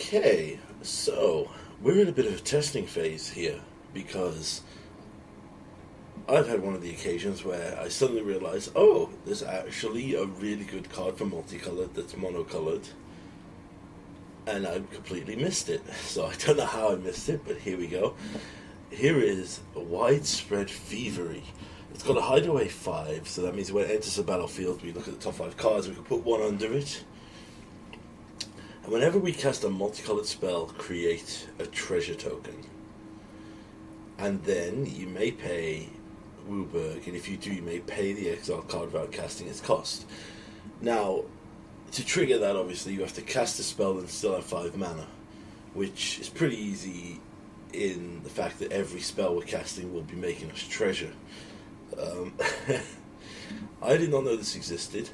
Okay, so we're in a bit of a testing phase here because I've had one of the occasions where I suddenly realize, oh, there's actually a really good card for multicolored that's monocolored, and I completely missed it. So I don't know how I missed it, but here we go. Here is Widespread Thievery. It's got a hideaway 5, so that means when it enters the battlefield, we look at the top 5 cards, we can put one under it. And whenever we cast a multicolored spell, create a treasure token. And then you may pay Wooburg, and if you do, you may pay the exile card without casting its cost. Now, to trigger that, obviously, you have to cast a spell and still have 5 mana, which is pretty easy in the fact that every spell we're casting will be making us treasure. I did not know this existed.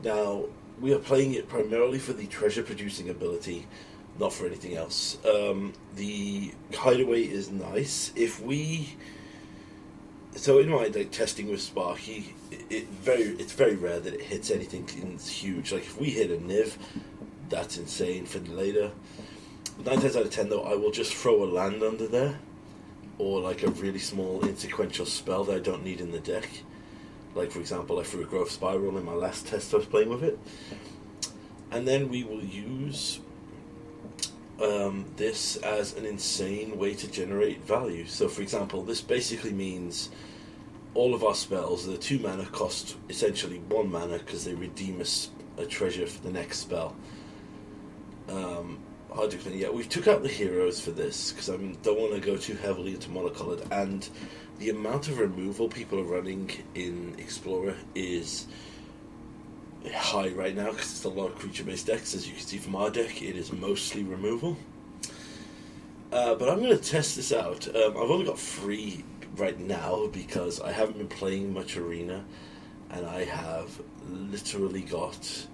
Now, we are playing it primarily for the treasure-producing ability, not for anything else. The hideaway is nice. So in my testing with Sparky, it's very rare that it hits anything huge. Like if we hit a Niv, that's insane for later. 9 times out of 10 though, I will just throw a land under there, or like a really small insequential spell that I don't need in the deck. Like for example, I threw a Growth Spiral in my last test I was playing with it. And then we will use this as an insane way to generate value. So for example, this basically means all of our spells, the 2 mana, cost essentially 1 mana because they redeem a treasure for the next spell. Yeah, we took out the heroes for this because I don't want to go too heavily into monocolored, and the amount of removal people are running in Explorer is high right now because it's a lot of creature-based decks. As you can see from our deck, it is mostly removal. But I'm going to test this out. I've only got 3 right now because I haven't been playing much Arena, and I have literally got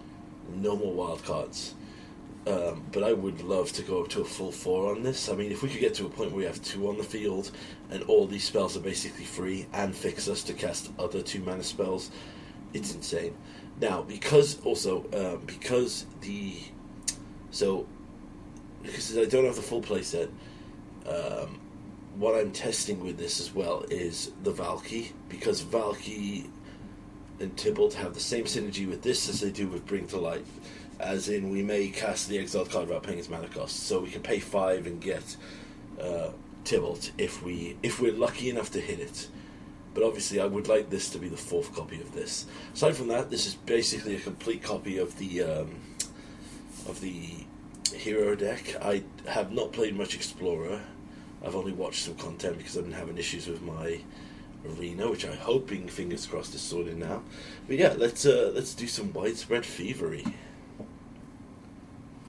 no more wild cards. But I would love to go up to a full 4 on this. I mean, if we could get to a point where we have 2 on the field and all these spells are basically free and fix us to cast other 2 mana spells, it's insane. Now, because I don't have the full playset, what I'm testing with this as well is the Valky, because Valky and Tybalt have the same synergy with this as they do with Bring to Light. As in, we may cast the exiled card without paying its mana cost, so we can pay 5 and get Tybalt if we're lucky enough to hit it. But obviously, I would like this to be the 4th copy of this. Aside from that, this is basically a complete copy of the hero deck. I have not played much Explorer. I've only watched some content because I've been having issues with my Arena, which I'm hoping, fingers crossed, is sorted now. But yeah, let's do some Widespread Thievery.